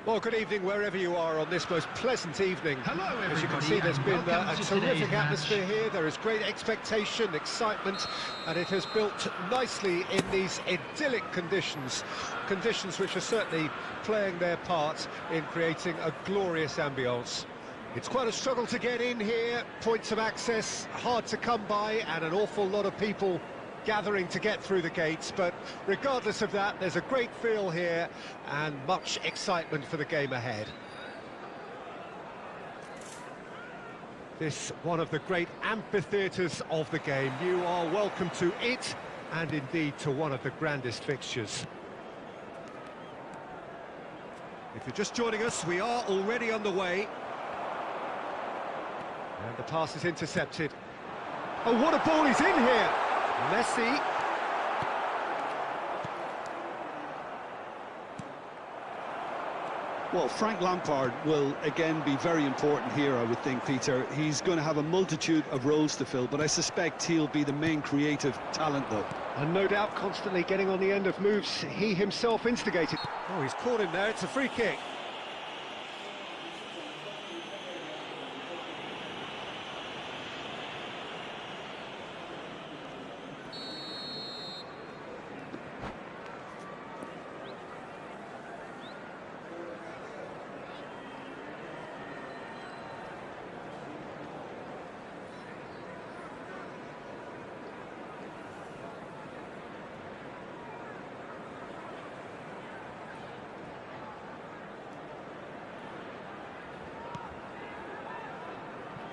Well, good evening wherever you are on this most pleasant evening. Hello, everybody. As you can see, there's been a terrific atmosphere match. here. There is great expectation, excitement, and it has built nicely in these idyllic conditions. Conditions which are certainly playing their part in creating a glorious ambience. It's quite a struggle to get in here, points of access hard to come by, and an awful lot of people gathering to get through the gates, but regardless of that, there's a great feel here and much excitement for the game ahead. This one of the great amphitheatres of the game. You are welcome to it, and indeed to one of the grandest fixtures. If you're just joining us, we are already on the way. And the pass is intercepted. Oh, what a ball is in here! Messi. Well, Frank Lampard will again be very important here, I would think, Peter. He's going to have a multitude of roles to fill, but I suspect he'll be the main creative talent, though. And no doubt constantly getting on the end of moves he himself instigated. Oh, he's caught him there, it's a free kick.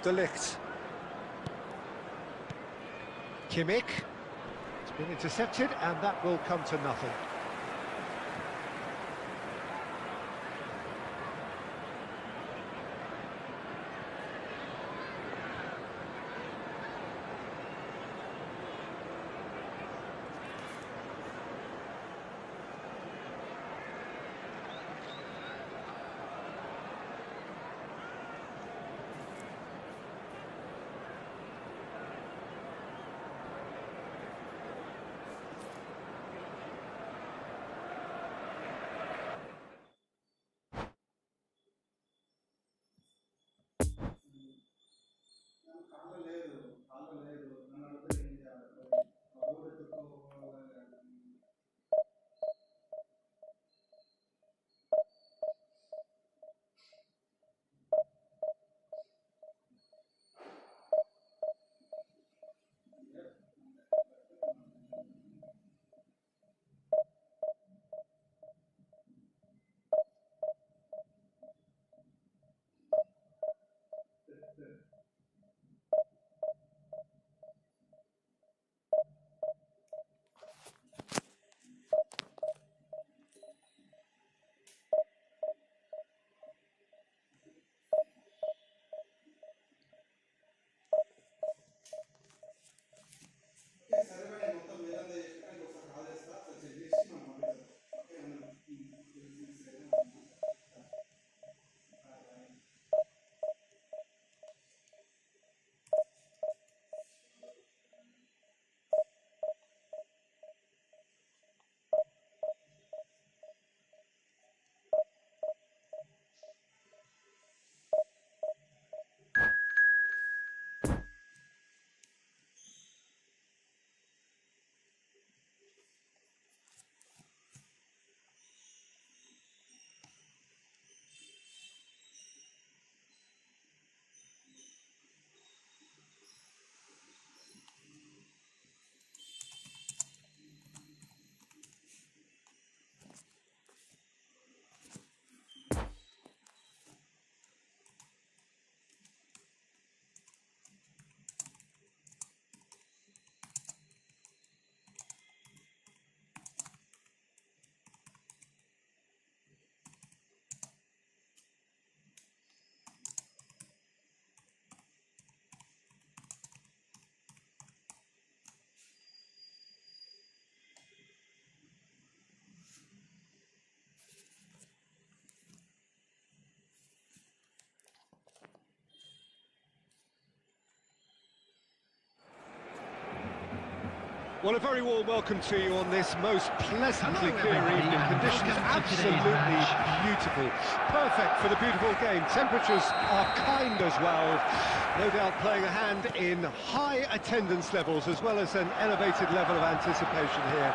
De Ligt. Kimmich. It's been intercepted, and that will come to nothing. Well, a very warm welcome to you on this most pleasantly Hello, clear everybody, evening. and Conditions welcome to today's absolutely match. beautiful. Perfect for the beautiful game. Temperatures are kind as well. No doubt playing a hand in high attendance levels as well as an elevated level of anticipation here.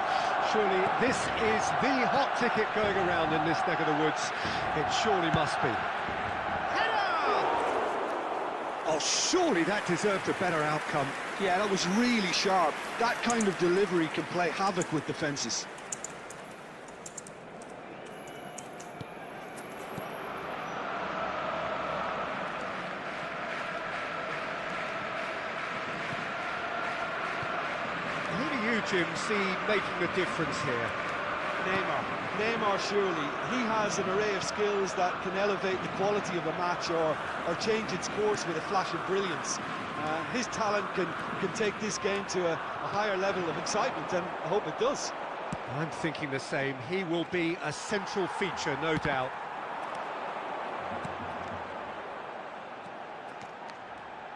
Surely this is the hot ticket going around in this neck of the woods. It surely must be. Oh, surely that deserved a better outcome. Yeah, that was really sharp. That kind of delivery can play havoc with defences. Who do you, Jim, see making the difference here? Neymar, surely. He has an array of skills that can elevate the quality of a match or change its course with a flash of brilliance. His talent can take this game to a higher level of excitement, and I hope it does. I'm thinking the same. He will be a central feature, no doubt.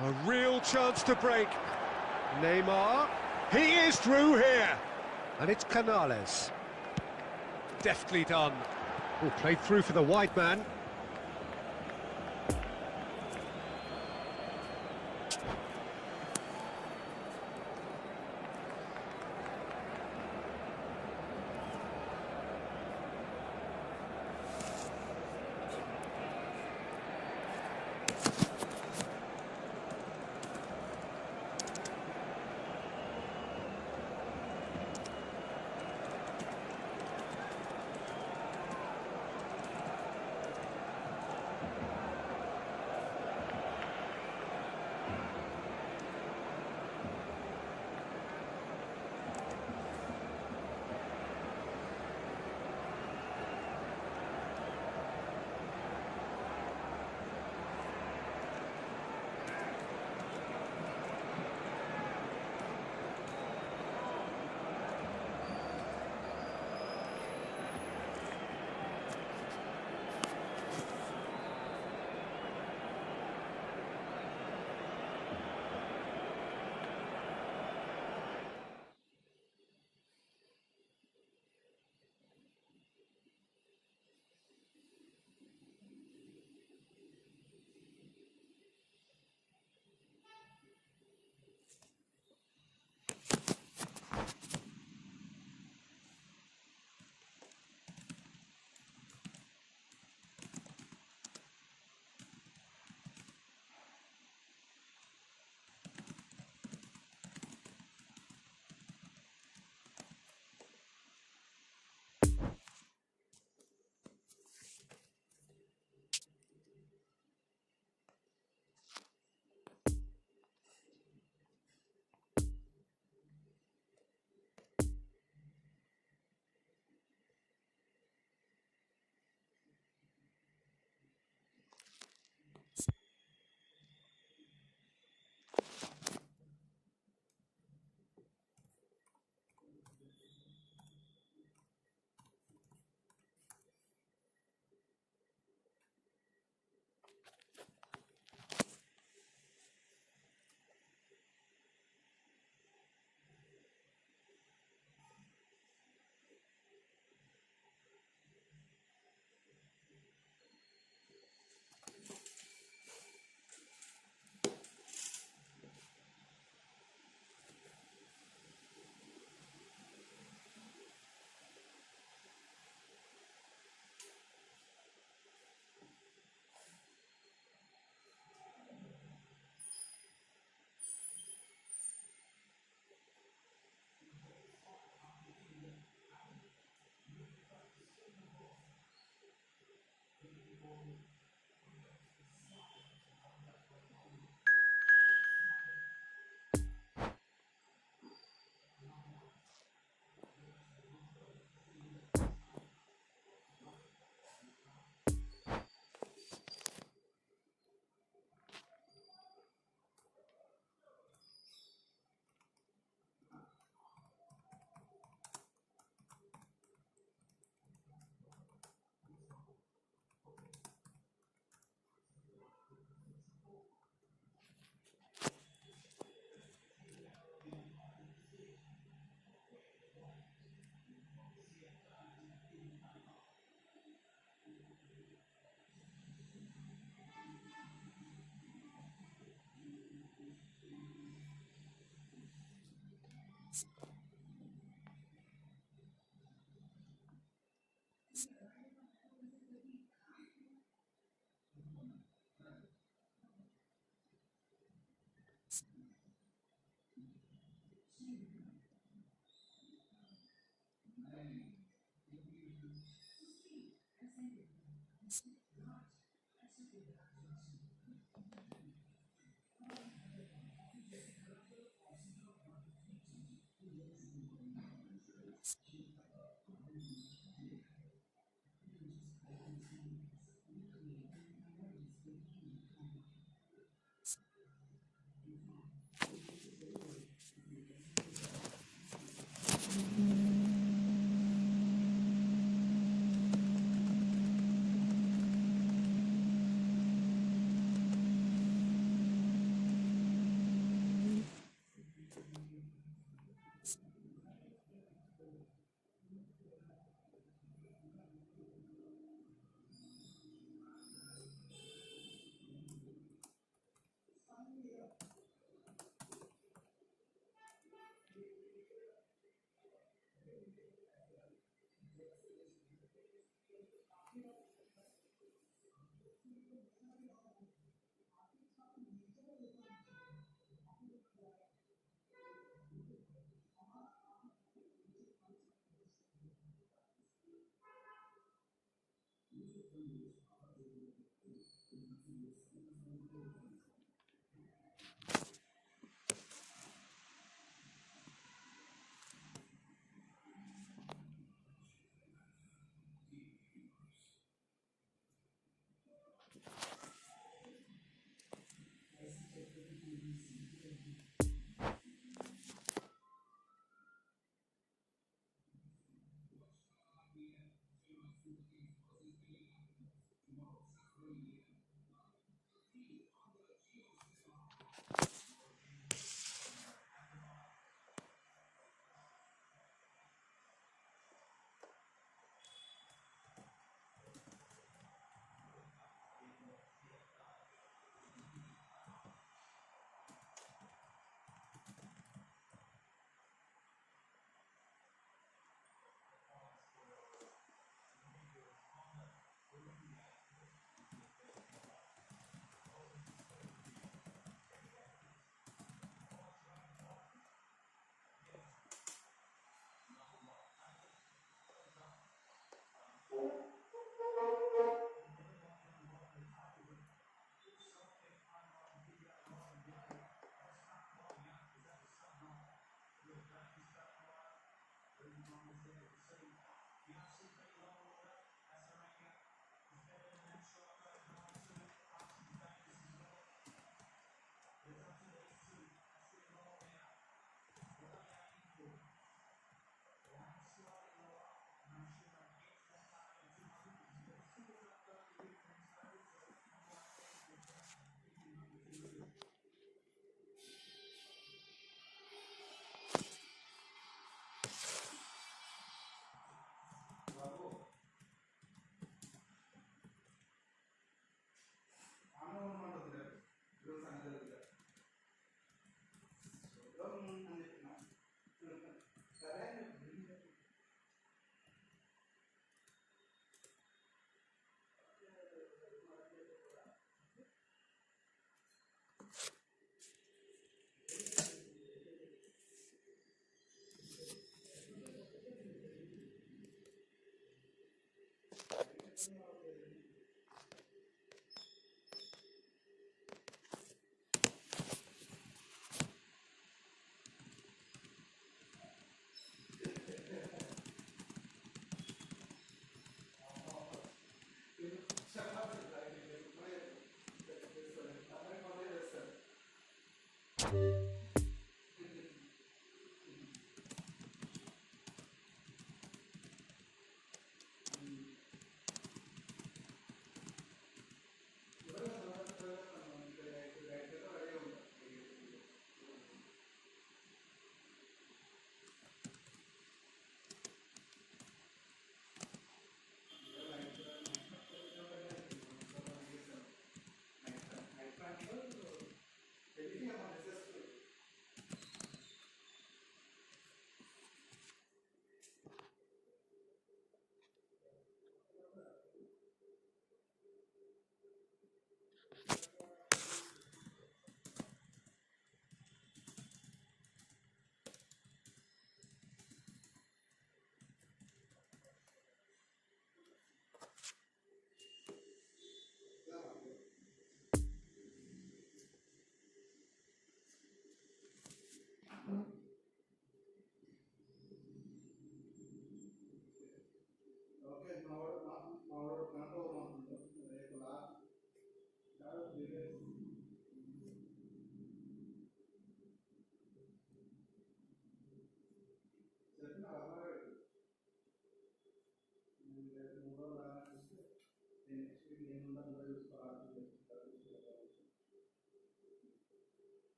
A real chance to break. Neymar. He is through here. And it's Canales. Deftly done. Oh, played through for the wide man.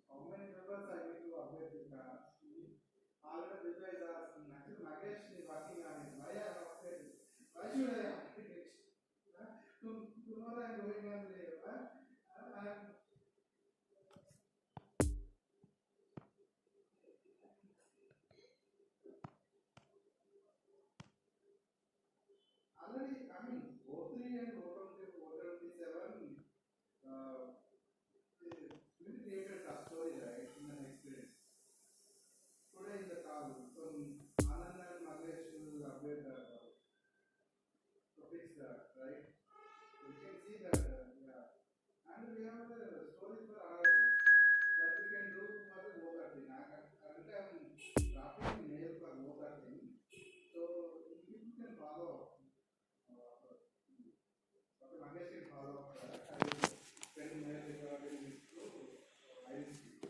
How many members I need to update this map? Already Vijay is asking. Actually, Nagesh is working on it. Why I have updated? Why should I update it? Tomorrow I am going on leave. Already, I mean, O3 and O27 really created a story, right, in the next day. Today in the call, so Anand and Nagesh will update to fix that, right? You can see that, yeah. And we have the story for analysis that we can do for the local thing. Currently, I'm drafting mail for local thing. So, you can follow. But Nagesh can follow. I will send mail regarding this to ISP.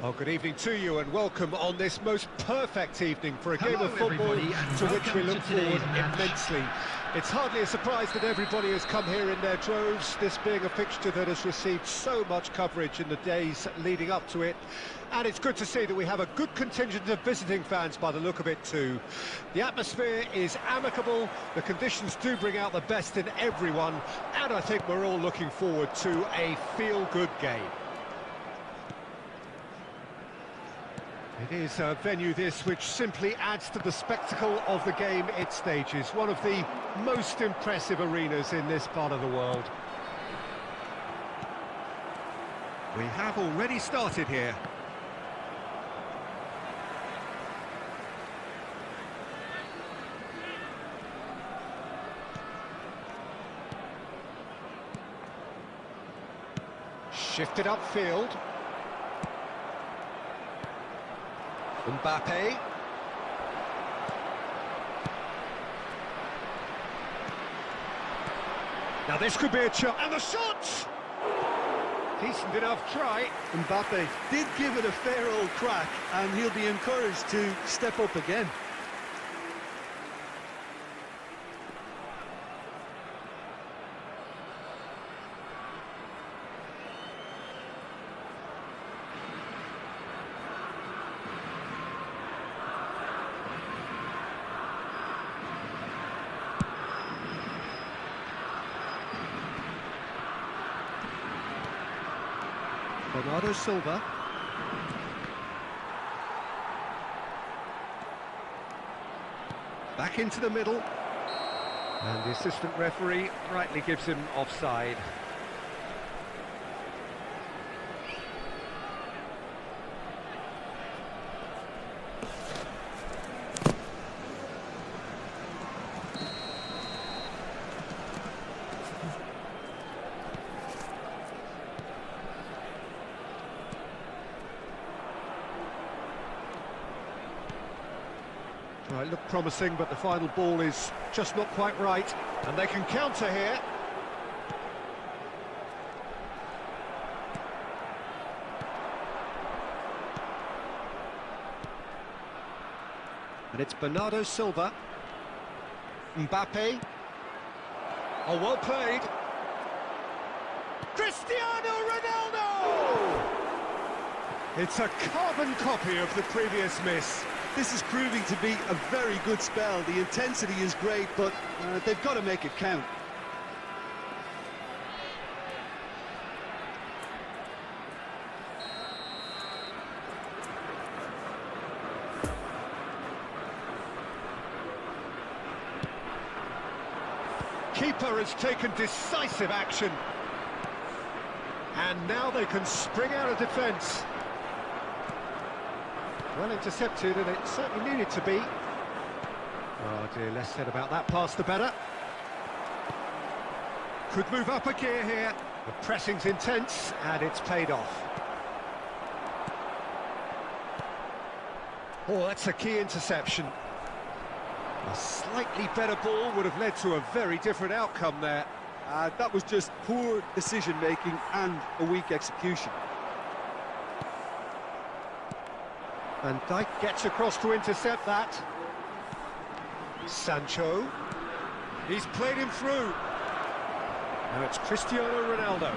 Well, good evening to you and welcome on this most perfect evening for a game of football to which we look forward immensely. It's hardly a surprise that everybody has come here in their droves, this being a fixture that has received so much coverage in the days leading up to it. And it's good to see that we have a good contingent of visiting fans by the look of it too. The atmosphere is amicable, the conditions do bring out the best in everyone, and I think we're all looking forward to a feel-good game. It is a venue this which simply adds to the spectacle of the game it stages. One of the most impressive arenas in this part of the world. We have already started here. Shifted upfield. Mbappe. Now this could be a chance, and the shot! Decent enough try. Mbappe did give it a fair old crack, and he'll be encouraged to step up again. Bernardo Silva. Back into the middle. And the assistant referee rightly gives him offside. Well, it looked promising, but the final ball is just not quite right. And they can counter here. And it's Bernardo Silva. Mbappe. Oh, well played. Cristiano Ronaldo! It's a carbon copy of the previous miss. This is proving to be a very good spell. The intensity is great, but they've got to make it count. Keeper has taken decisive action. And now they can spring out of defence. Well intercepted, and it certainly needed to be. Oh dear, less said about that pass the better. Could move up a gear here. The pressing's intense, and it's paid off. Oh, that's a key interception. A slightly better ball would have led to a very different outcome there. That was just poor decision-making and a weak execution. Van Dijk gets across to intercept that. Sancho. He's played him through. Now it's Cristiano Ronaldo.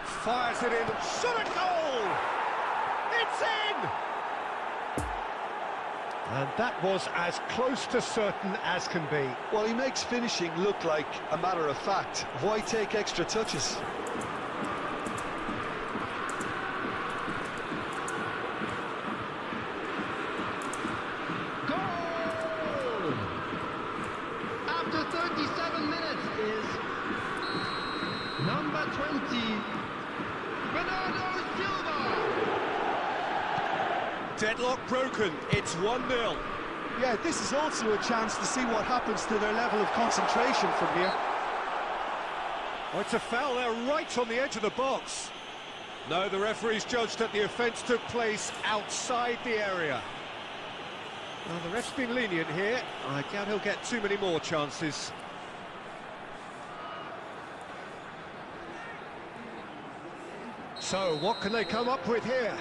Fires it in. Shot a goal! It's in! And that was as close to certain as can be. Well, he makes finishing look like a matter of fact. Why take extra touches? Goal! After 37 minutes is number 20, Bernardo Silva. Deadlock broken, it's 1-0. Yeah, this is also a chance to see what happens to their level of concentration from here. Oh, it's a foul there right on the edge of the box. No, the referee's judged that the offence took place outside the area. Well, the ref's been lenient here. I doubt he'll get too many more chances. So, what can they come up with here?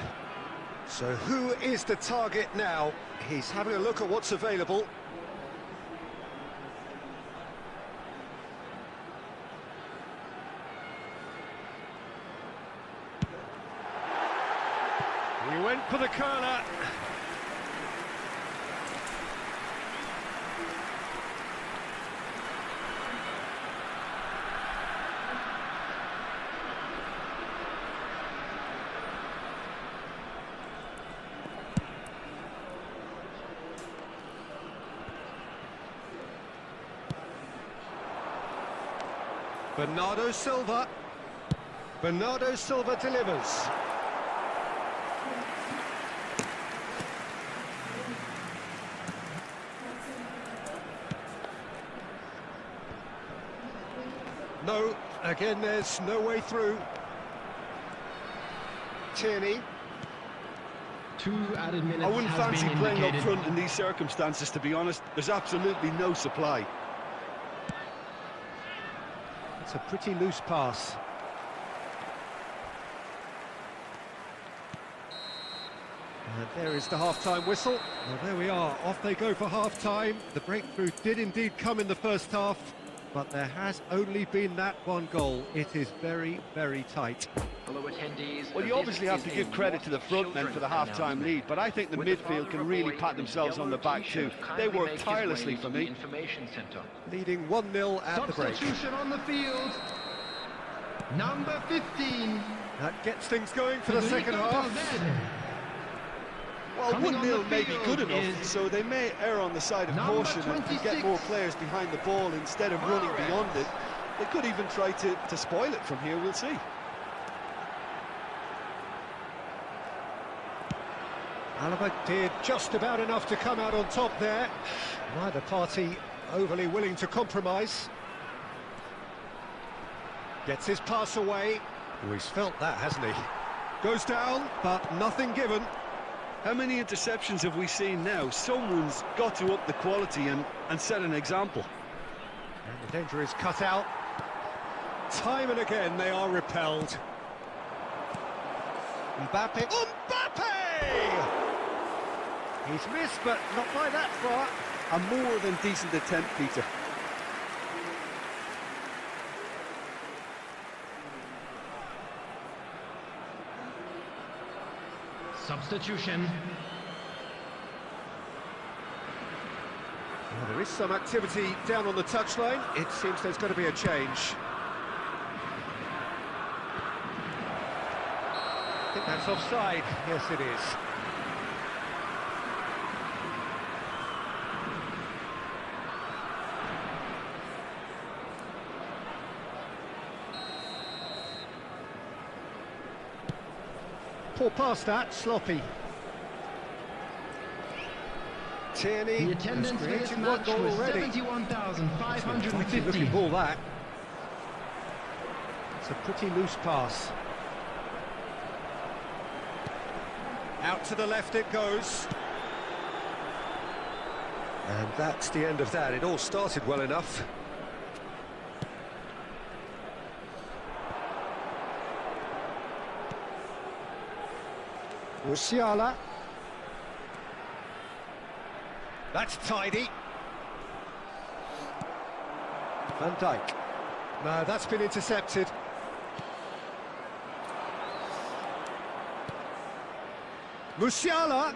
So who is the target now? He's having a look at what's available. He went for the corner. Bernardo Silva. Bernardo Silva delivers. No, again there's no way through. Tierney. 2 added minutes. I wouldn't has fancy been playing up indicated. front in these circumstances, to be honest. There's absolutely no supply. It's a pretty loose pass. And there is the half-time whistle. Well, there we are. Off they go for half-time. The breakthrough did indeed come in the first half, but there has only been that one goal. It is very, very tight. Well, you obviously have to give credit to the front men for the half-time lead, but I think the midfield can really pat themselves on the back too. They work tirelessly for me. Leading 1-0 at the break. Substitution on the field. Number 15. That gets things going for the second half. Well, Coming on 1-0 the may be field good enough, is so they may err on the side of number caution and get 26. more players behind the ball instead of running beyond it. They could even try to spoil it from here, we'll see. Alaba did just about enough to come out on top there. Neither party overly willing to compromise. Gets his pass away. Oh, he's felt that, hasn't he? Goes down, but nothing given. How many interceptions have we seen now? Someone's got to up the quality and set an example. And the danger is cut out. Time and again they are repelled. Mbappe. Mbappe! He's missed, but not by that far. A more than decent attempt, Peter. Substitution. Well, there is some activity down on the touchline. It seems there's going to be a change. I think that's offside. Yes, it is. Poor pass that, sloppy. Tierney The attendance has for this created one match goal was already. 71,550. Looking ball that. It's a pretty loose pass. Out to the left it goes. And that's the end of that. It all started well enough. Musiala. That's tidy. Van Dijk. No, that's been intercepted. Musiala.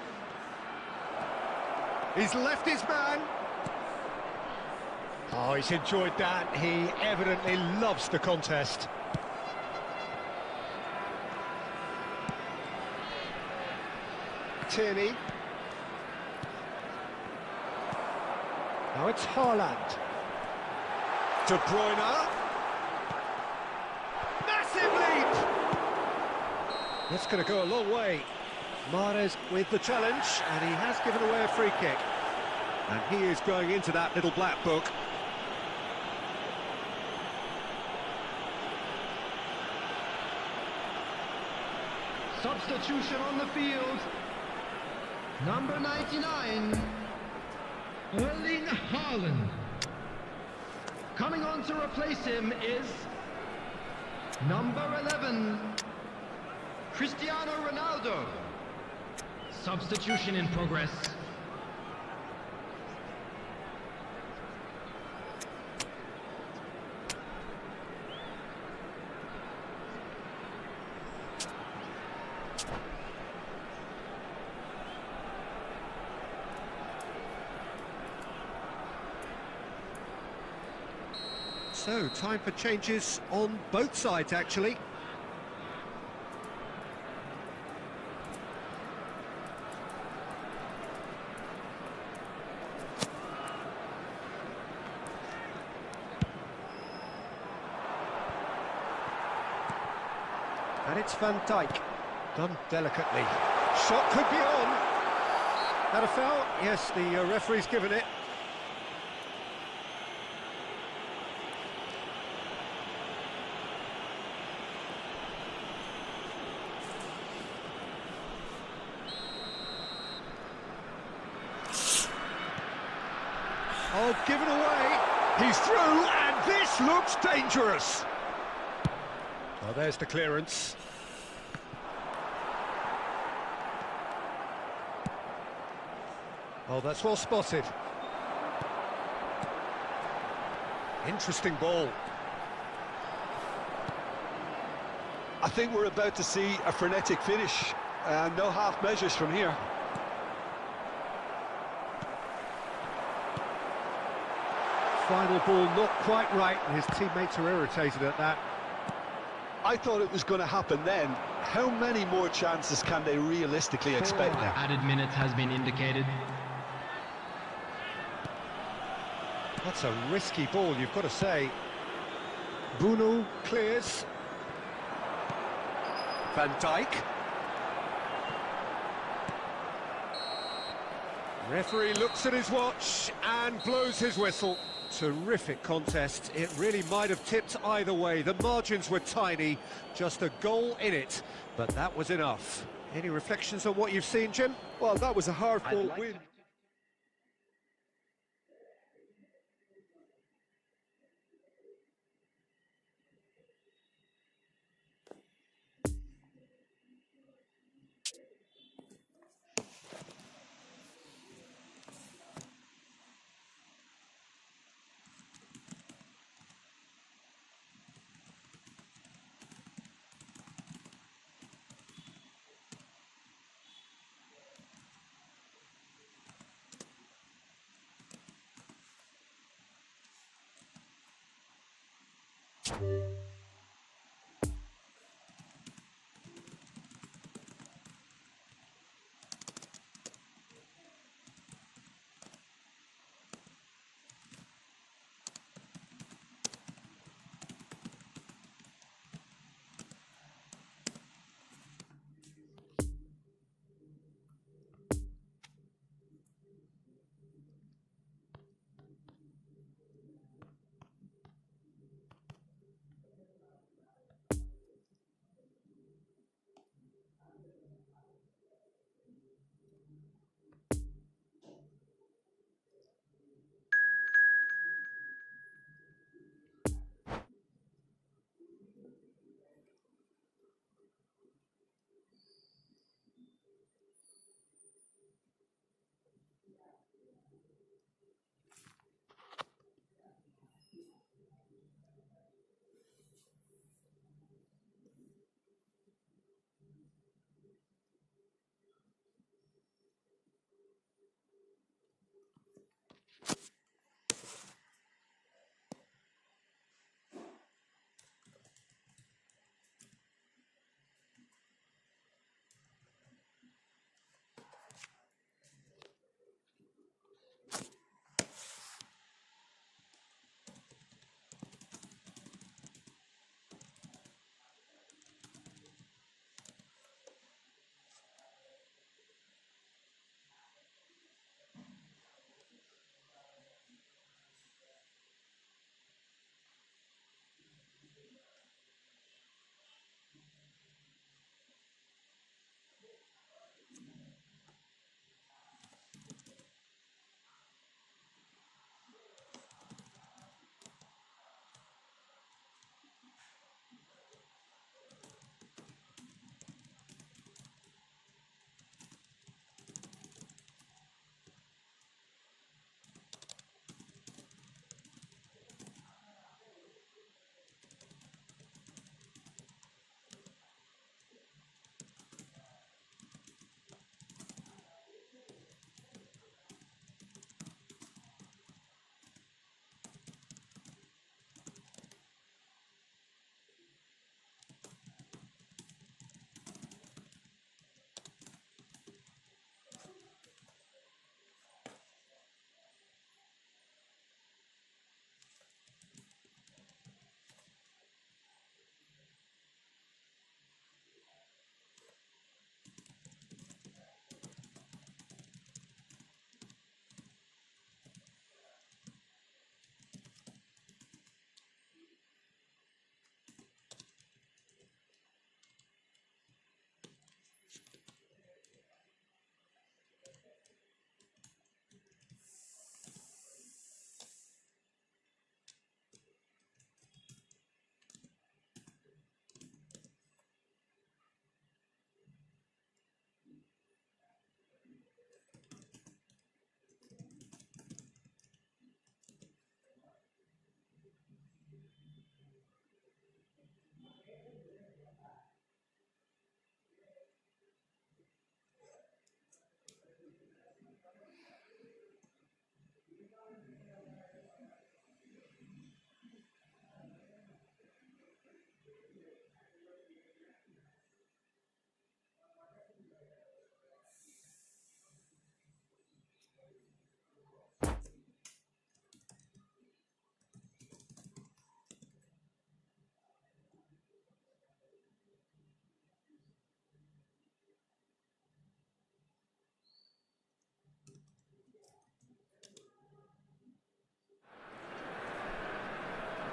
He's left his man. Oh, he's enjoyed that. He evidently loves the contest. Tierney. Now it's Haaland. De Bruyne. Massive lead! That's going to go a long way. Mahrez with the challenge, and he has given away a free kick. And he is going into that little black book. Substitution on the field. Number 99, Erling Haaland. Coming on to replace him is number 11, Cristiano Ronaldo. Substitution in progress. So, time for changes on both sides, actually. And it's Van Dijk, done delicately. Shot could be on. That a foul? Yes, the referee's given it. Oh, given away. He's through, and this looks dangerous. Oh, there's the clearance. Oh, that's well spotted. Interesting ball. I think we're about to see a frenetic finish. No half measures from here. Final ball not quite right, and his teammates are irritated at that. I thought it was going to happen then. How many more chances can they realistically expect now? Added minutes has been indicated. That's a risky ball, you've got to say. Bruno clears. Van Dijk. Referee looks at his watch and blows his whistle. Terrific contest. It really might have tipped either way. The margins were tiny, just a goal in it, but that was enough. Any reflections on what you've seen, Jim? Well, that was a hard-fought win.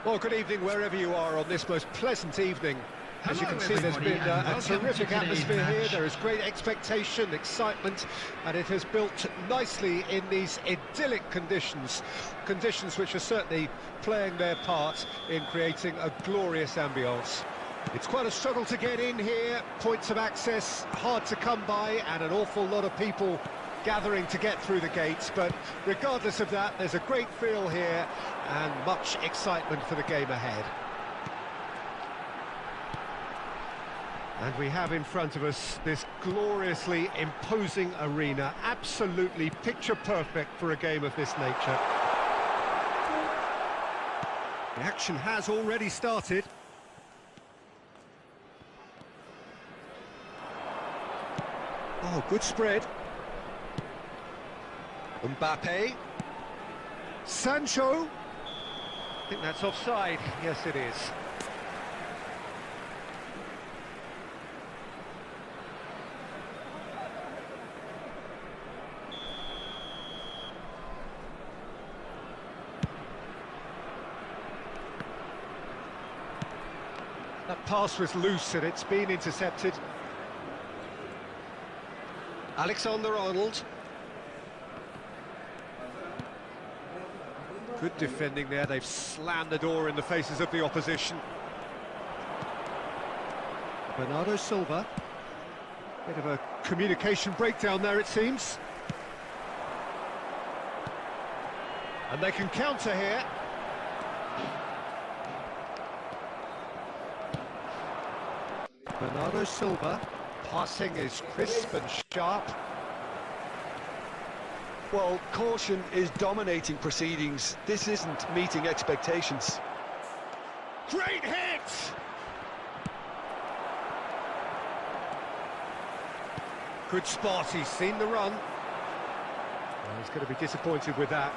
Well, good evening wherever you are on this most pleasant evening. As you Hello, can see, there's been everybody, and a welcome terrific to today's atmosphere here. match. There is great expectation, excitement, and it has built nicely in these idyllic conditions. Conditions which are certainly playing their part in creating a glorious ambience. It's quite a struggle to get in here, points of access hard to come by, and an awful lot of people gathering to get through the gates, but regardless of that, there's a great feel here and much excitement for the game ahead. And we have in front of us this gloriously imposing arena, absolutely picture perfect for a game of this nature. The action has already started. Oh, good spread. Mbappe. Sancho. I think that's offside. Yes, it is. That pass was loose and it's been intercepted. Alexander-Arnold. Good defending there, they've slammed the door in the faces of the opposition. Bernardo Silva. Bit of a communication breakdown there, it seems. And they can counter here. Bernardo Silva. Passing is crisp and sharp. Well, caution is dominating proceedings. This isn't meeting expectations. Great hit! Good spot, he's seen the run. Well, he's going to be disappointed with that.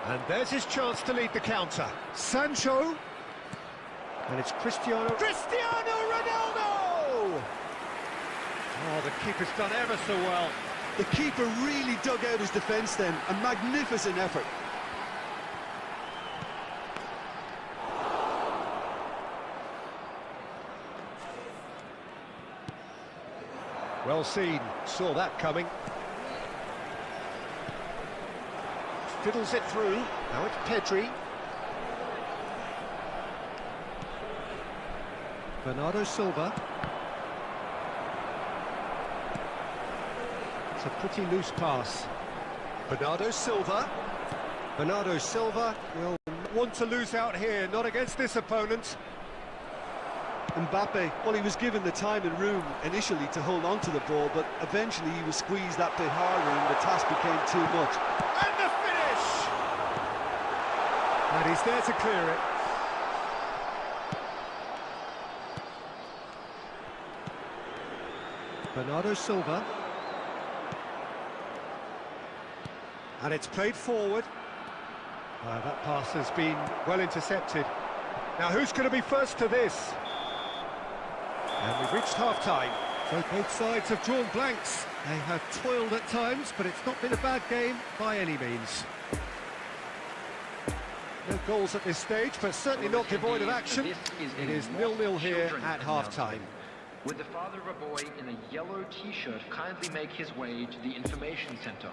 And there's his chance to lead the counter. Sancho. And it's Cristiano Ronaldo! Oh, the keeper's done ever so well. The keeper really dug out his defence then. A magnificent effort. Well seen, saw that coming. Fiddles it through, now it's Pedri. Bernardo Silva. It's a pretty loose pass. Bernardo Silva. Bernardo Silva will want to lose out here, not against this opponent. Mbappe, well, he was given the time and room initially to hold on to the ball, but eventually he was squeezed that bit harder and the task became too much. And the finish! And he's there to clear it. Bernardo Silva. And it's played forward. That pass has been well intercepted. Now who's going to be first to this? And we've reached half-time. So both sides have drawn blanks. They have toiled at times, but it's not been a bad game by any means. No goals at this stage, but certainly not devoid of action. It is 0-0 here at half-time. Would the father of a boy in a yellow t-shirt kindly make his way to the information center?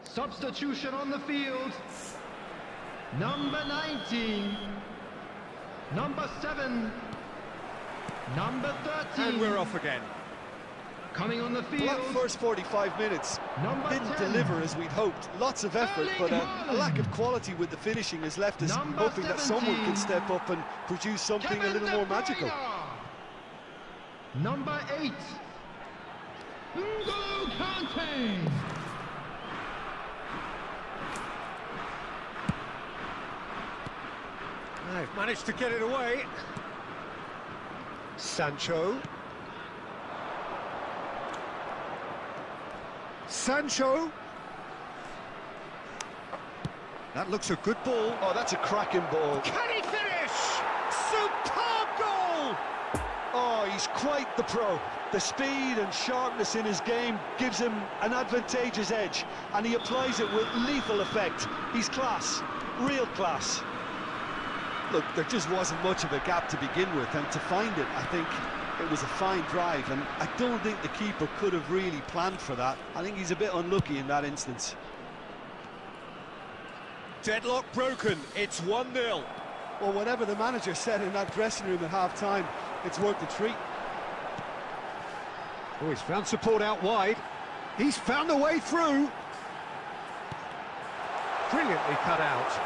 Substitution on the field. Number 19. Number 7. Number 13. And we're off again. Coming on the field. Well, that first 45 minutes didn't deliver as we'd hoped. Lots of effort, but a lack of quality with the finishing has left us hoping that someone can step up and produce something a little more magical. Number 8. N'Golo Kante. They've managed to get it away. Sancho. Sancho. That looks a good ball. Oh, that's a cracking ball. Can he finish? Superb goal! Oh, he's quite the pro. The speed and sharpness in his game gives him an advantageous edge, and he applies it with lethal effect. He's class, real class. Look, there just wasn't much of a gap to begin with, and to find it, I think it was a fine drive, and I don't think the keeper could have really planned for that. I think he's a bit unlucky in that instance. Deadlock broken, it's 1-0. Well, whatever the manager said in that dressing room at half-time, it's worked a treat. Oh, he's found support out wide. He's found a way through. Brilliantly cut out.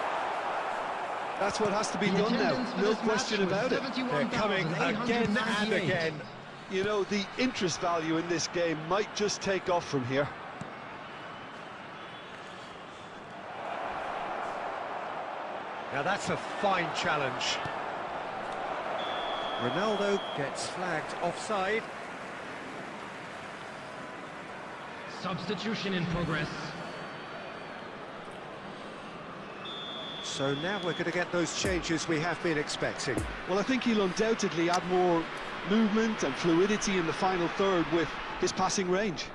That's what has to be done now, no question about it. They're coming again and again. You know, the interest value in this game might just take off from here. Now that's a fine challenge. Ronaldo gets flagged offside. Substitution in progress. So now we're going to get those changes we have been expecting. Well, I think he'll undoubtedly add more movement and fluidity in the final third with his passing range.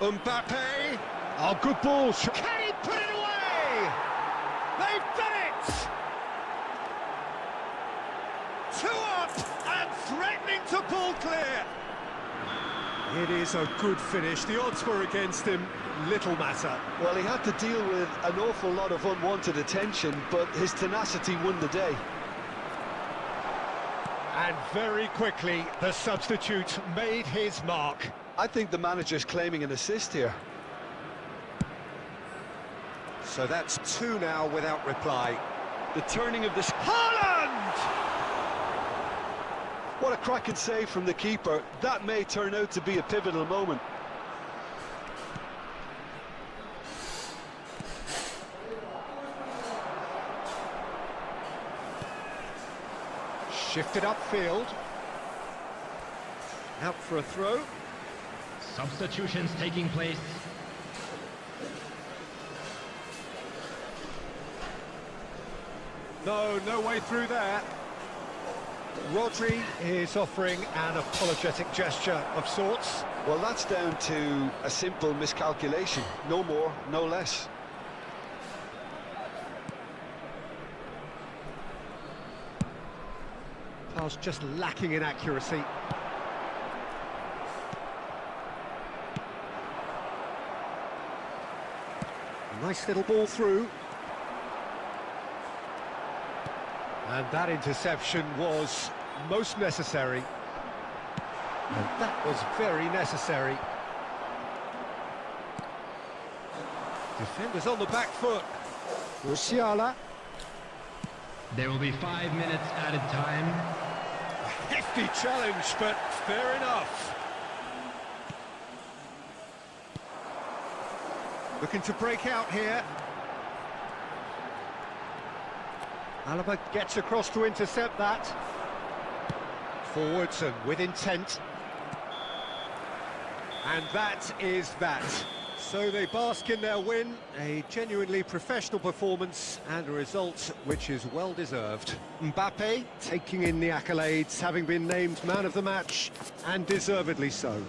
Mbappe! Oh, good ball! Can he put it away? They've done it! 2 up and threatening to pull clear. It is a good finish. The odds were against him. Little matter. Well, he had to deal with an awful lot of unwanted attention, but his tenacity won the day. And very quickly, the substitute made his mark. I think the manager's claiming an assist here. So that's 2 now without reply. The turning of this... Haaland! What a cracking save from the keeper. That may turn out to be a pivotal moment. Shifted upfield. Out for a throw. Substitutions taking place. No way through there. Rodri is offering an apologetic gesture of sorts. Well, that's down to a simple miscalculation. No more, no less. Pass just lacking in accuracy. Nice little ball through. And that interception was most necessary. And that was very necessary. Defenders on the back foot. Musiala. There will be 5 minutes added time. A hefty challenge, but fair enough. Looking to break out here. Alaba gets across to intercept that. Forwards and with intent. And that is that. So they bask in their win, a genuinely professional performance and a result which is well deserved. Mbappe taking in the accolades, having been named man of the match, and deservedly so.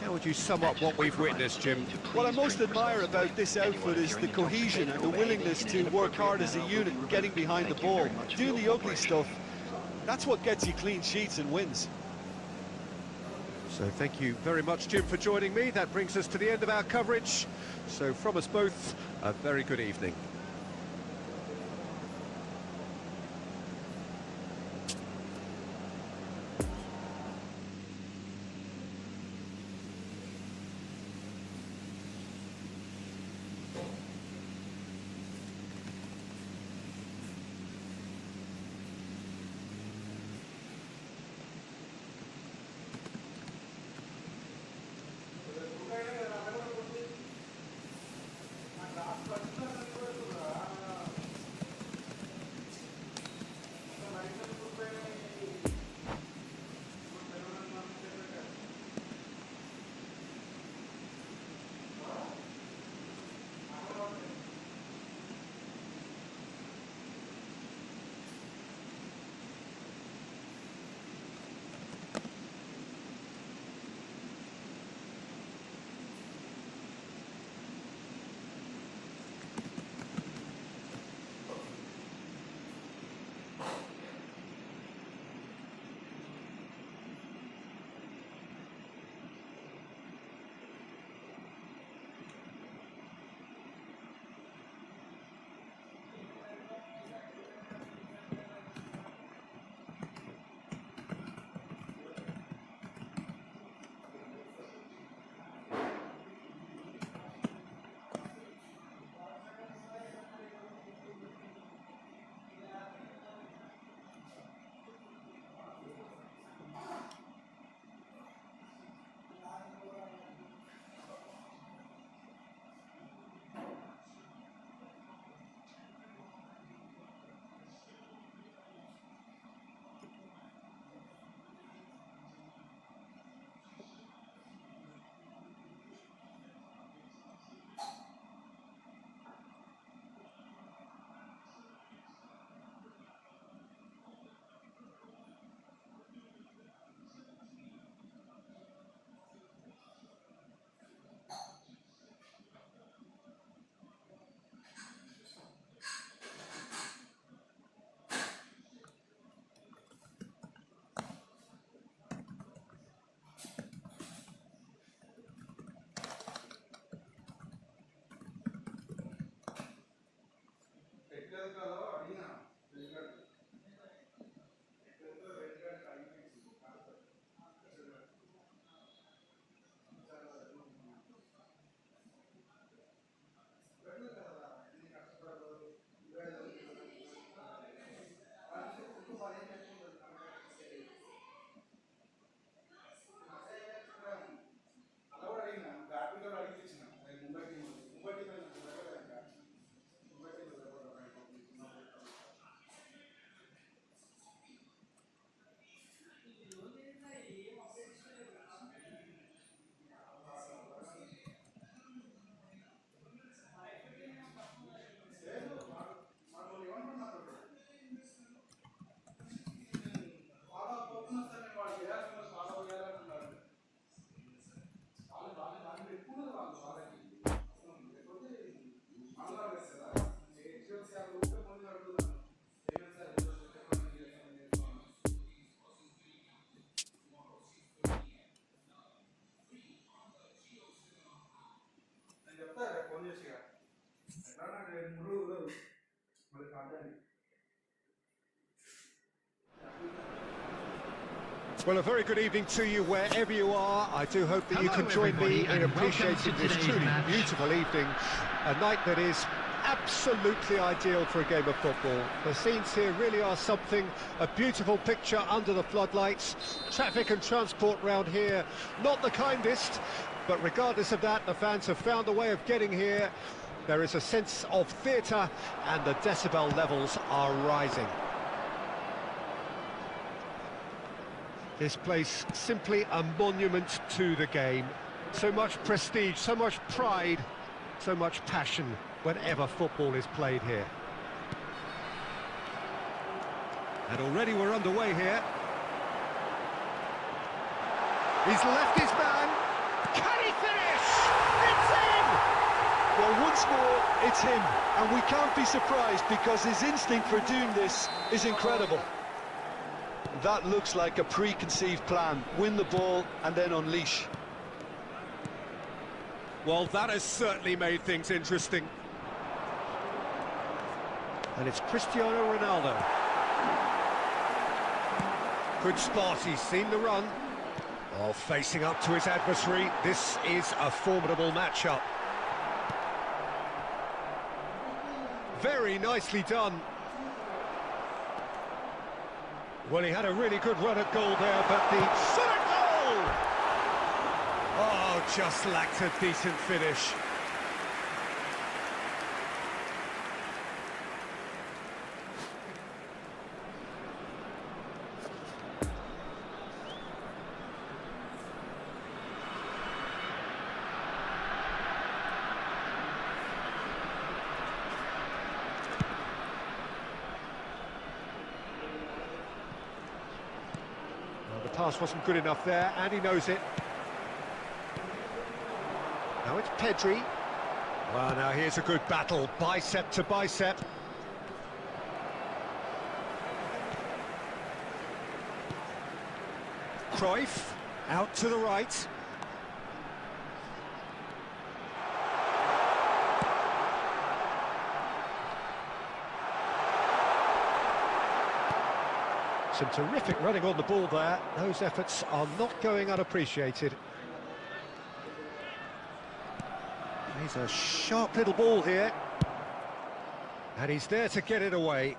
How would you sum up what we've witnessed, Jim? What I most admire about this outfit is the cohesion and the willingness to work hard as a unit, getting behind the ball. Doing the ugly stuff, that's what gets you clean sheets and wins. So thank you very much, Jim, for joining me. That brings us to the end of our coverage. So from us both, a very good evening. Well, a very good evening to you wherever you are. I do hope that you can join me in appreciating this truly beautiful evening, a night that is absolutely ideal for a game of football. The scenes here really are something, a beautiful picture under the floodlights. Traffic and transport round here, not the kindest, but regardless of that, the fans have found a way of getting here. There is a sense of theatre and the decibel levels are rising. This place simply a monument to the game. So much prestige, so much pride, so much passion whenever football is played here. And already we're underway here. He's left his man. Can he finish? It's in! Well, once more, it's him. And we can't be surprised because his instinct for doing this is incredible. That looks like a preconceived plan. Win the ball and then unleash. Well, that has certainly made things interesting. And it's Cristiano Ronaldo. Good spot, he's seen the run. Oh, facing up to his adversary, this is a formidable matchup. Very nicely done. Well, he had a really good run at goal there, but the shot at goal! Oh, just lacked a decent finish. The pass wasn't good enough there, and he knows it. Now it's Pedri. Well, now here's a good battle, bicep to bicep. Cruyff, out to the right. Some terrific running on the ball there. Those efforts are not going unappreciated. He's a sharp little ball here. And he's there to get it away.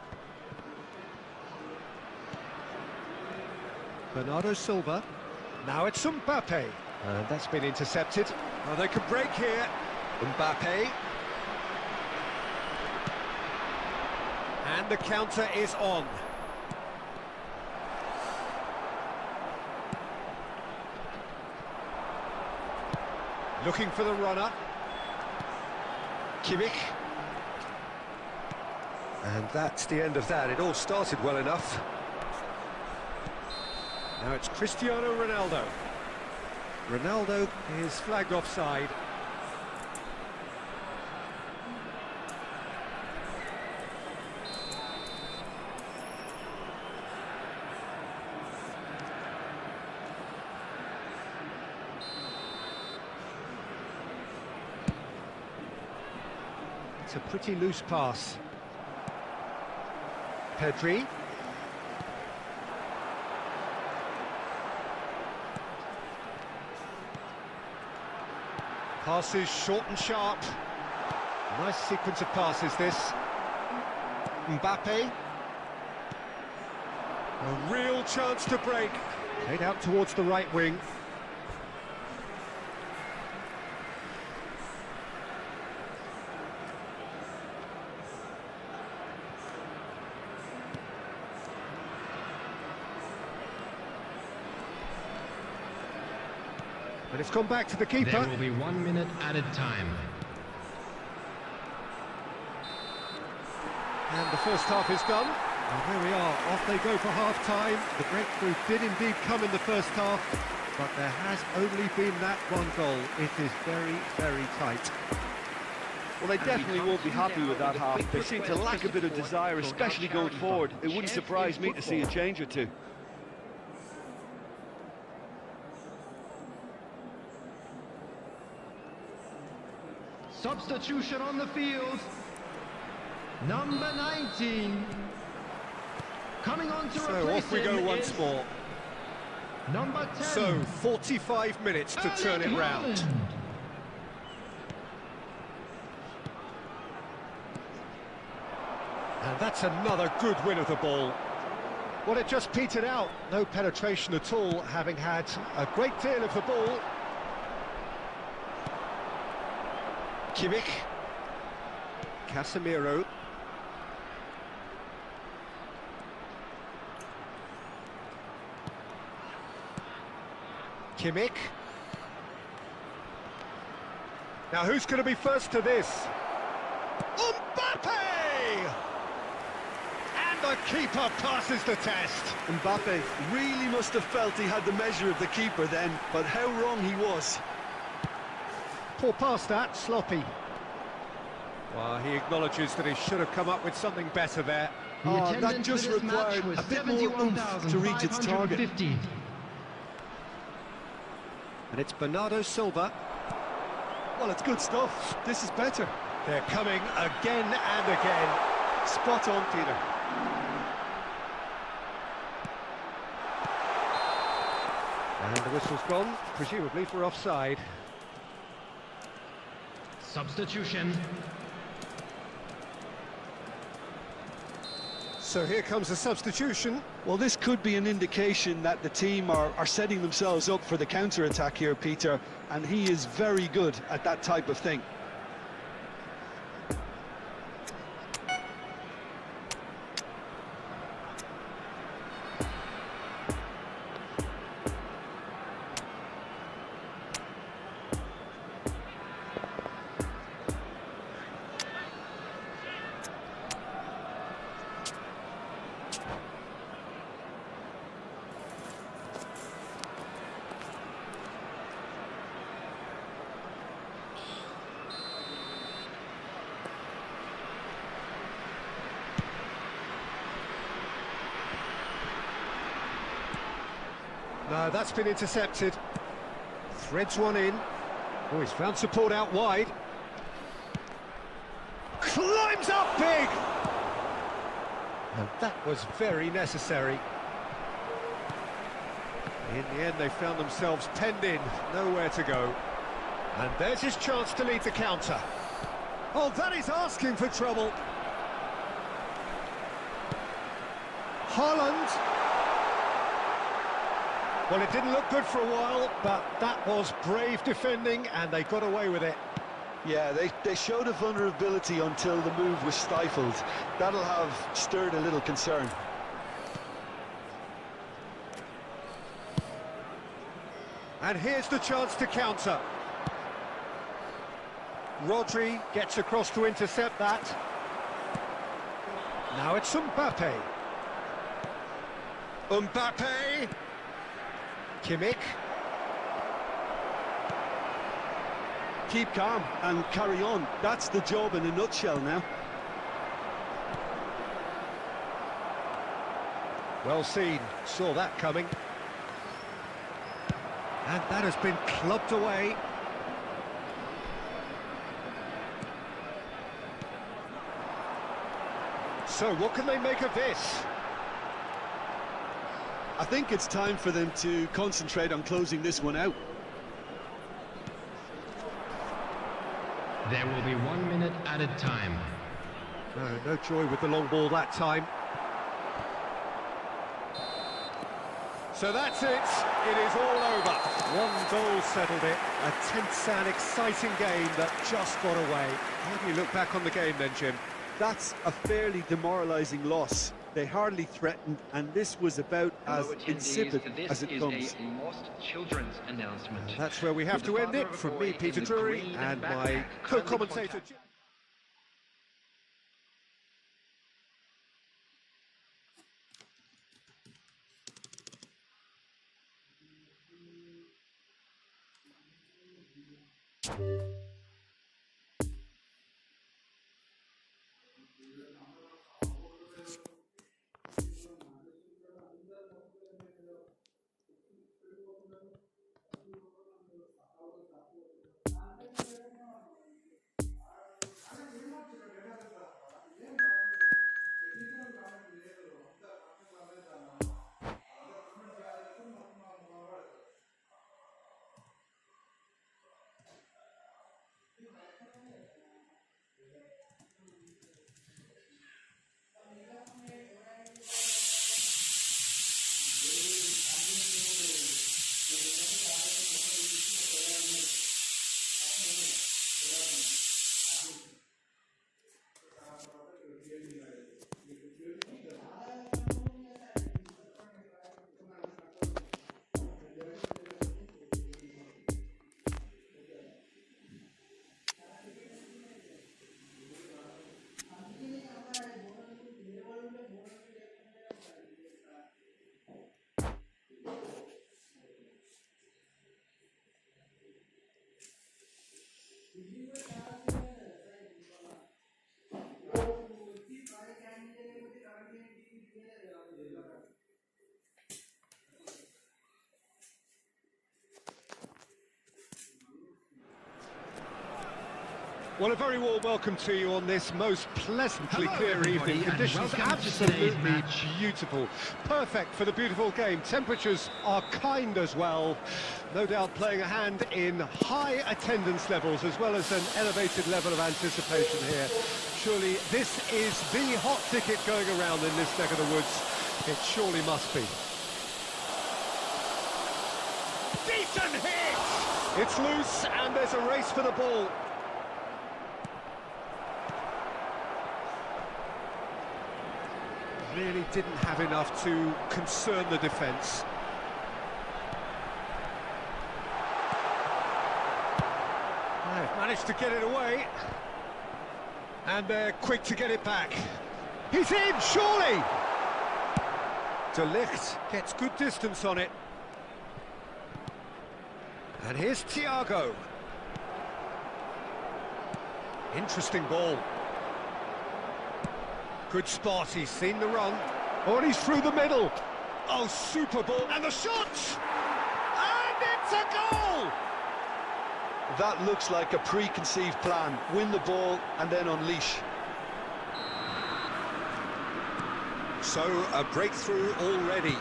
Bernardo Silva. Now it's Mbappe. And that's been intercepted. Oh, they could break here. Mbappe. And the counter is on. Looking for the runner. Kimmich. And that's the end of that. It all started well enough. Now it's Cristiano Ronaldo. Ronaldo is flagged offside. It's a pretty loose pass. Pedri. Passes short and sharp. Nice sequence of passes, this. Mbappe. A real chance to break. Played out towards the right wing. And it's gone back to the keeper. There will be 1 minute added time. And the first half is done. And there we are, off they go for half-time. The breakthrough did indeed come in the first half, but there has only been that one goal. It is very, very tight. Well, they definitely won't be happy with that half. They seem to lack a bit of desire, especially going forward. It wouldn't surprise me to see a change or two. Substitution on the field. Number 19. Coming on to So replace off we go him once is more. Number 10. So, 45 minutes to turn it round. And that's another good win of the ball. Well, it just petered out. No penetration at all, having had a great deal of the ball. Kimmich. Casemiro. Kimmich. Now, who's going to be first to this? Mbappe! And the keeper passes the test. Mbappe really must have felt he had the measure of the keeper then, but how wrong he was. Poor pass that, sloppy. Well, he acknowledges that he should have come up with something better there. Oh, that just required a bit more oomph to reach its target. And it's Bernardo Silva. Well, it's good stuff. This is better. They're coming again and again. Spot on, Peter. And the whistle's gone, presumably for offside. Substitution. So here comes a substitution. Well, this could be an indication that the team are setting themselves up for the counter-attack here, Peter, and he is very good at that type of thing. No, that's been intercepted. Threads one in. Oh, he's found support out wide. Climbs up big! And that was very necessary. In the end, they found themselves penned in, nowhere to go. And there's his chance to lead the counter. Oh, that is asking for trouble. Haaland. Well, it didn't look good for a while, but that was brave defending, and they got away with it. Yeah, they showed a vulnerability until the move was stifled. That'll have stirred a little concern. And here's the chance to counter. Rodri gets across to intercept that. Now it's Mbappe. Mbappe! Kimmich. Keep calm and carry on. That's the job in a nutshell now. Well seen, saw that coming. And that has been clubbed away. So what can they make of this? I think it's time for them to concentrate on closing this one out. There will be 1 minute added time. No joy with the long ball that time. So that's it. It is all over. One goal settled it. A tense and exciting game that just got away. How do you look back on the game then, Jim? That's a fairly demoralising loss. They hardly threatened, and this was about as insipid as it comes. This is a lost children's announcement. That's where we have to end it. From me, Peter Drury, and my co-commentator, Jim. Well, a very warm welcome to you on this most pleasantly Hello, clear everybody, evening. and Conditions welcome to today's absolutely match. beautiful. Perfect for the beautiful game. Temperatures are kind as well. No doubt playing a hand in high attendance levels as well as an elevated level of anticipation here. Surely this is the hot ticket going around in this neck of the woods. It surely must be. Decent hit! It's loose and there's a race for the ball. Really didn't have enough to concern the defence. They've managed to get it away. And they're quick to get it back. He's in, surely! De Ligt gets good distance on it. And here's Thiago. Interesting ball. Good spot, he's seen the run. Oh, and he's through the middle. Oh, super ball, and the shot! And it's a goal! That looks like a preconceived plan. Win the ball and then unleash. So, a breakthrough already.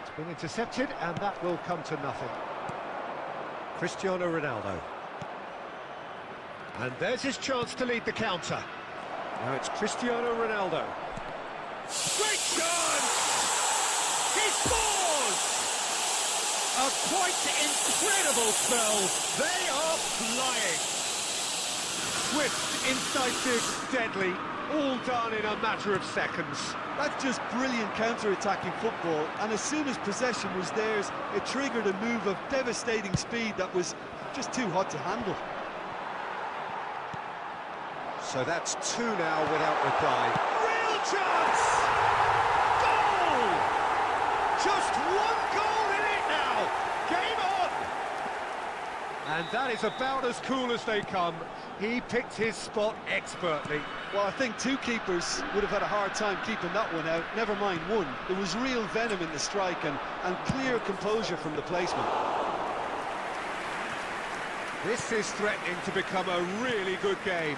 It's been intercepted, and that will come to nothing. Cristiano Ronaldo. And there's his chance to lead the counter. Now it's Cristiano Ronaldo. Great chance! He scores! A quite incredible spell. They are flying. Swift, incisive, deadly, all done in a matter of seconds. That's just brilliant counter-attacking football, and as soon as possession was theirs, it triggered a move of devastating speed that was just too hot to handle. So that's two now without reply. Real chance! Goal! Just one goal in it now! Game on! And that is about as cool as they come. He picked his spot expertly. Well, I think two keepers would have had a hard time keeping that one out, never mind one. There was real venom in the strike and clear composure from the placement. This is threatening to become a really good game.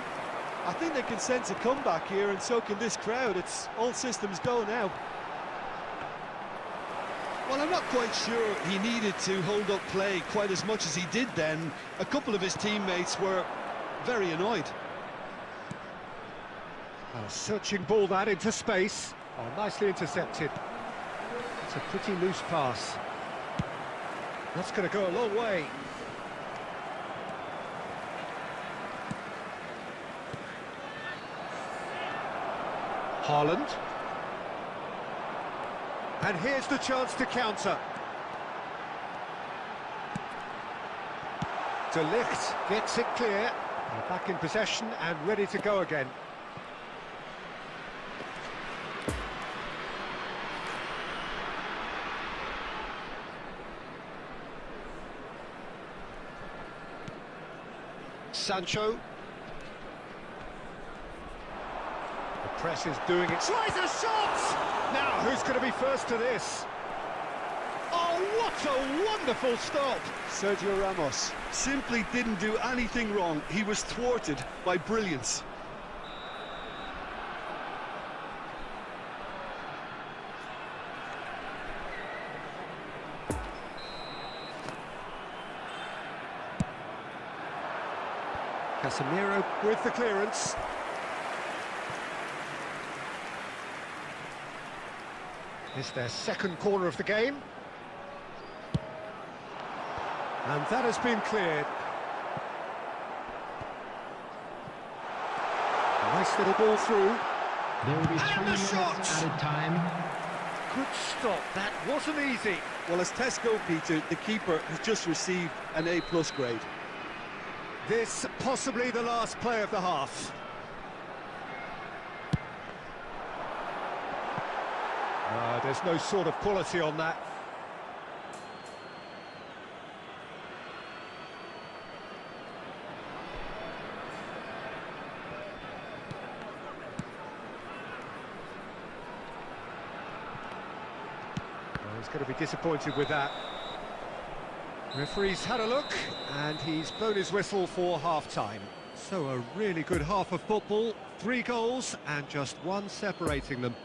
I think they can sense a comeback here, and so can this crowd. It's all systems go now. Well, I'm not quite sure he needed to hold up play quite as much as he did then. A couple of his teammates were very annoyed. A searching ball that into space. Oh, nicely intercepted. It's a pretty loose pass. That's going to go a long way. Haaland. And here's the chance to counter. De Ligt gets it clear. They're back in possession and ready to go again. Sancho. The press is doing it. Tries a shot! Now, who's going to be first to this? Oh, what a wonderful stop! Sergio Ramos simply didn't do anything wrong. He was thwarted by brilliance. Casemiro with the clearance. It's their second corner of the game. And that has been cleared. Nice little ball through. There will be 3 the minutes shot! added time. Good stop, that wasn't easy. Well, as Tesco, Peter, the keeper has just received an A+ grade. This possibly the last play of the half. There's no sort of quality on that. He's going to be disappointed with that. Referee's had a look, and he's blown his whistle for half-time. So a really good half of football, 3 goals, and just 1 separating them.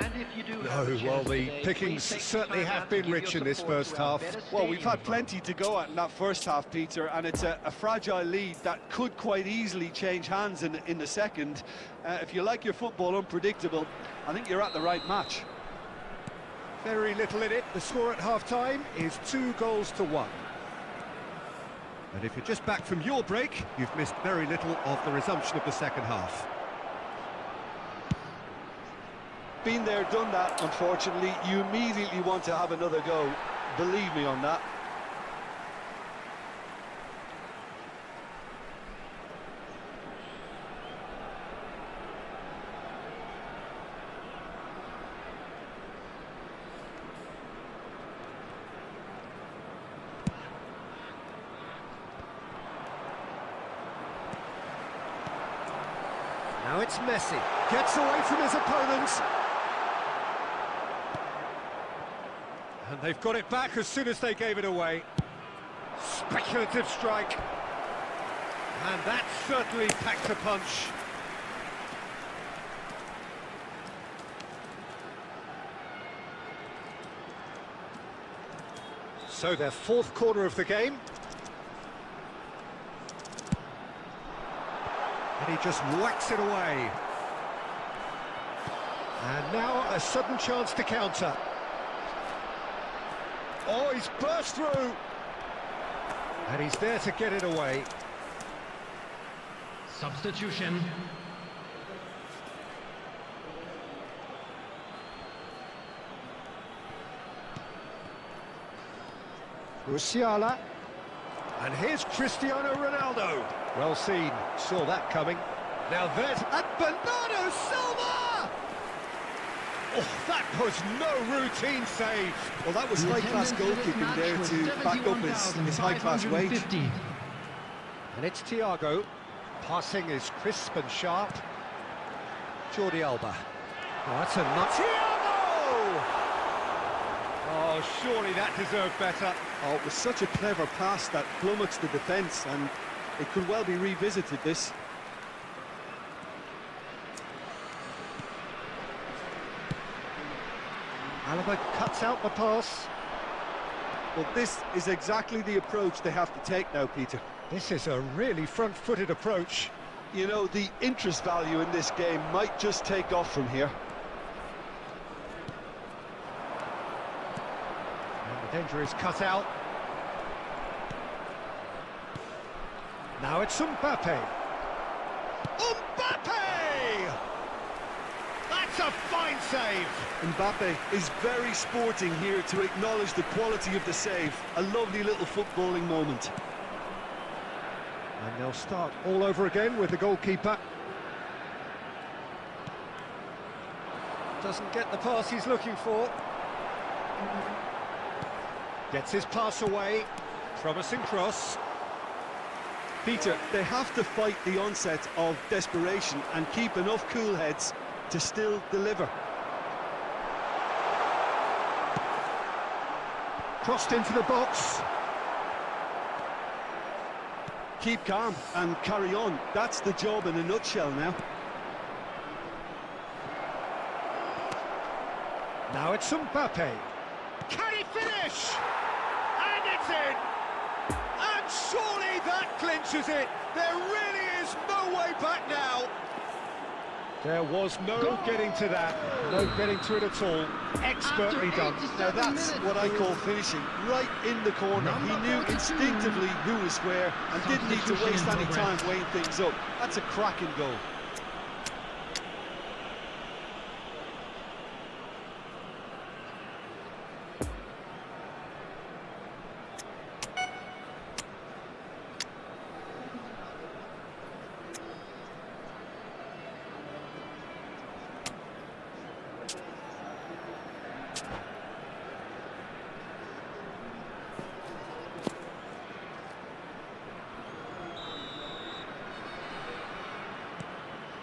And if you do No, well, the pickings certainly have been rich in this first half. Well, we've had plenty to go at in that first half, Peter, and it's a fragile lead that could quite easily change hands in the second. If you like your football unpredictable, I think you're at the right match. Very little in it. The score at half-time is 2-1. And if you're just back from your break, you've missed very little of the resumption of the second half. Been there, done that, unfortunately. You immediately want to have another go. Believe me on that. Now it's Messi. Gets away from his opponents. And they've got it back as soon as they gave it away. Speculative strike. And that certainly packed a punch. So their 4th corner of the game. And he just whacks it away. And now a sudden chance to counter. Oh, he's burst through. And he's there to get it away. Substitution. Musiala. And here's Cristiano Ronaldo. Well seen, saw that coming. Now there's... And Bernardo Silva! Oh, that was no routine save. Well, that was high-class goalkeeping there to back up his high-class wage. And it's Thiago. Passing is crisp and sharp. Jordi Alba. Oh, that's a nut. Thiago! Oh, surely that deserved better. Oh, it was such a clever pass that flummoxed the defence, and it could well be revisited, this. Alaba cuts out the pass. Well, this is exactly the approach they have to take now, Peter. This is a really front-footed approach. You know, the interest value in this game might just take off from here. And the danger is cut out. Now it's Mbappe. Mbappe! That's a fine save. Mbappe is very sporting here to acknowledge the quality of the save. A lovely little footballing moment. And they'll start all over again with the goalkeeper. Doesn't get the pass he's looking for. Gets his pass away. Promising cross. Peter, they have to fight the onset of desperation and keep enough cool heads to still deliver. Crossed into the box. Keep calm and carry on. That's the job in a nutshell now. Now it's Mbappe. Can he finish? And it's in! And surely that clinches it! There really is no way back now! There was no getting to that, no getting to it at all. Expertly done. Now that's what I call finishing, right in the corner. He knew instinctively who was where and didn't need to waste any time weighing things up. That's a cracking goal.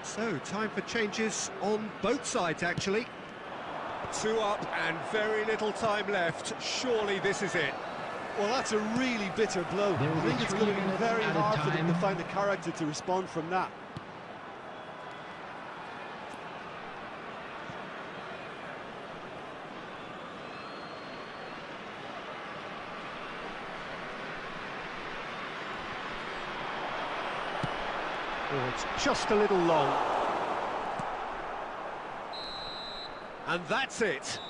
So, time for changes on both sides, actually. 2 up and very little time left. Surely this is it. Well, that's a really bitter blow. I think it's going to be very hard for them to find the character to respond from that. Oh, it's just a little long. And that's it.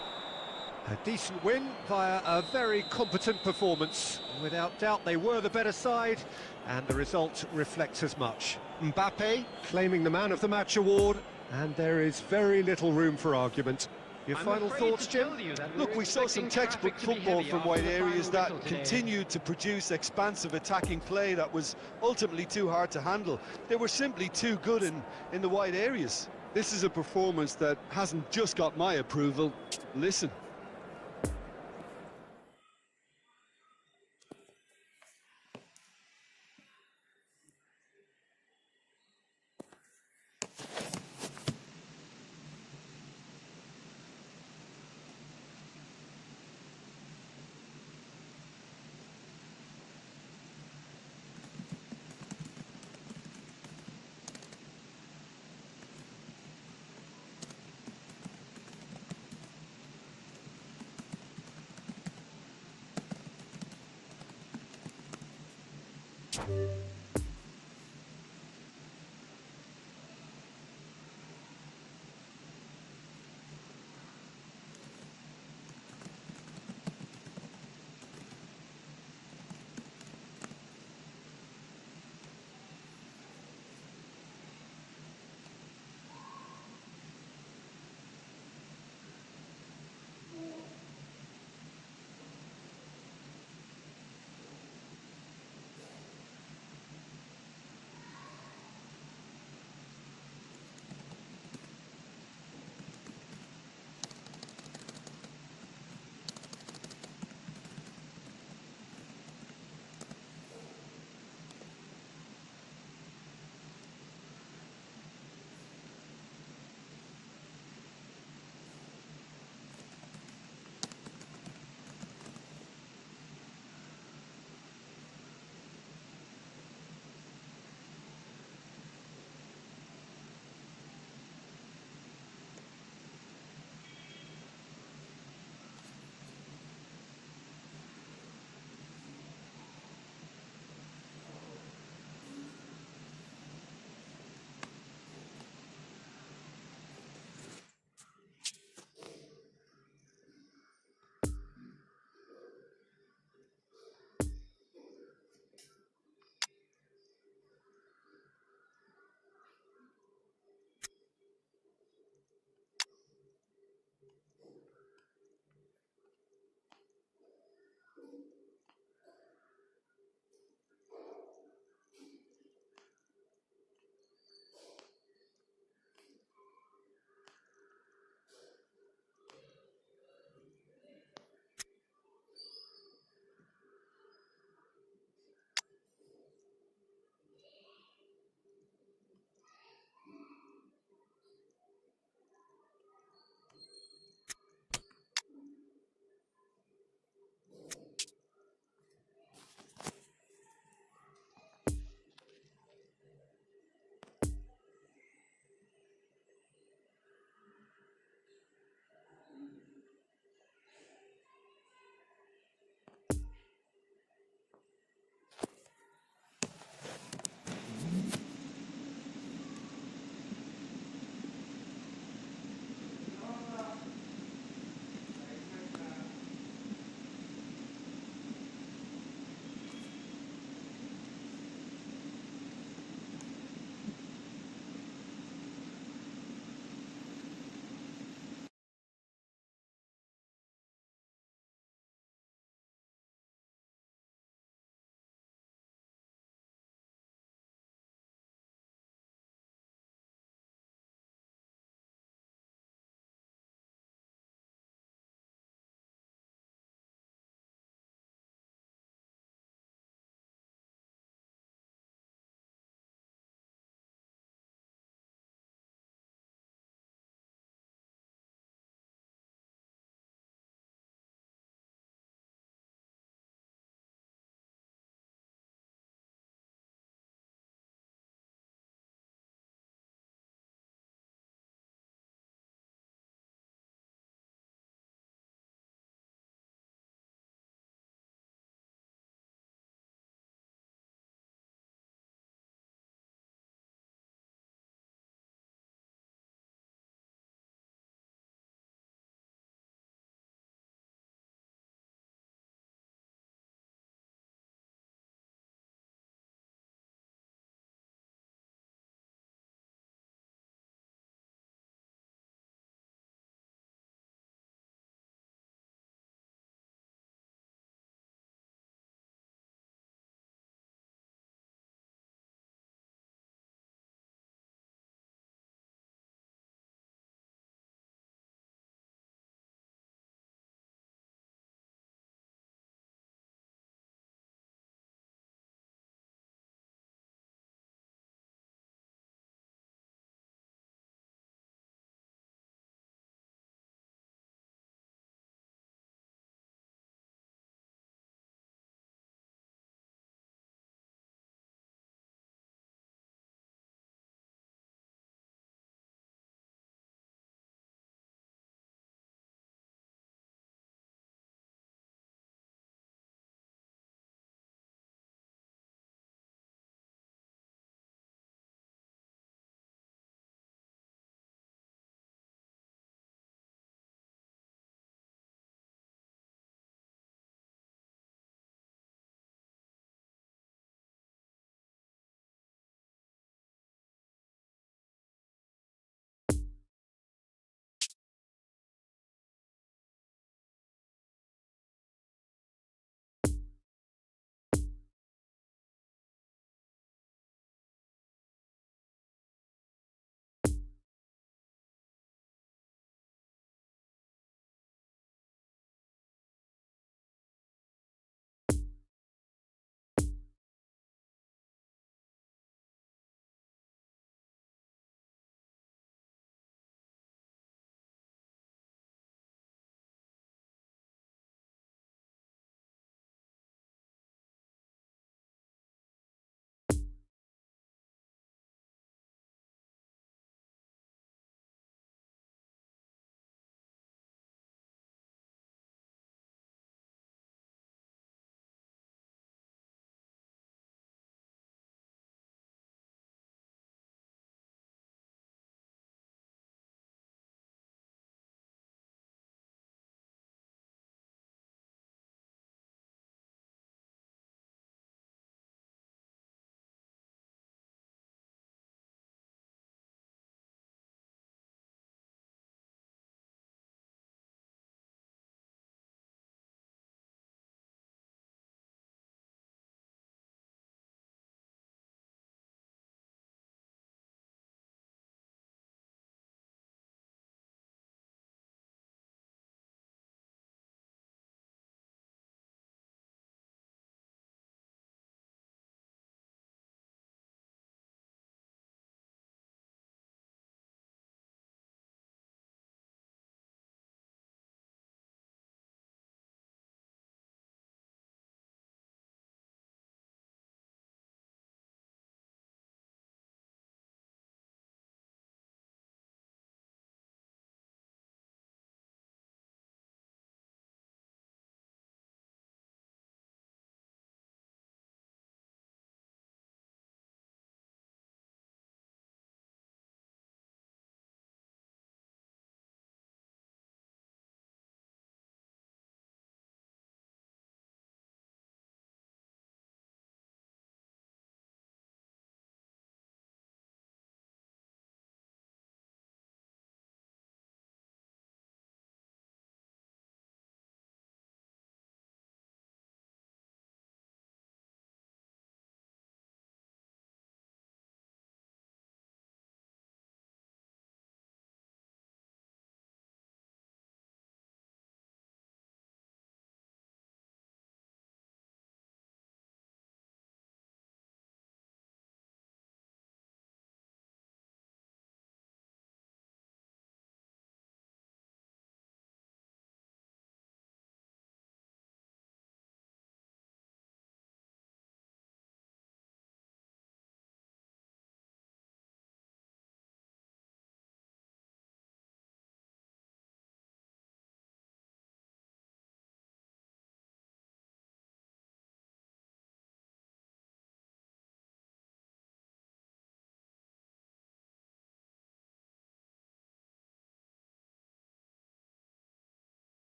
A decent win via a very competent performance. Without doubt, they were the better side, and the result reflects as much. Mbappe claiming the Man of the Match award, and there is very little room for argument. Your final thoughts, Jim? Look, we saw some textbook football from wide areas that continued to produce expansive attacking play that was ultimately too hard to handle. They were simply too good in the wide areas. This is a performance that hasn't just got my approval. Listen.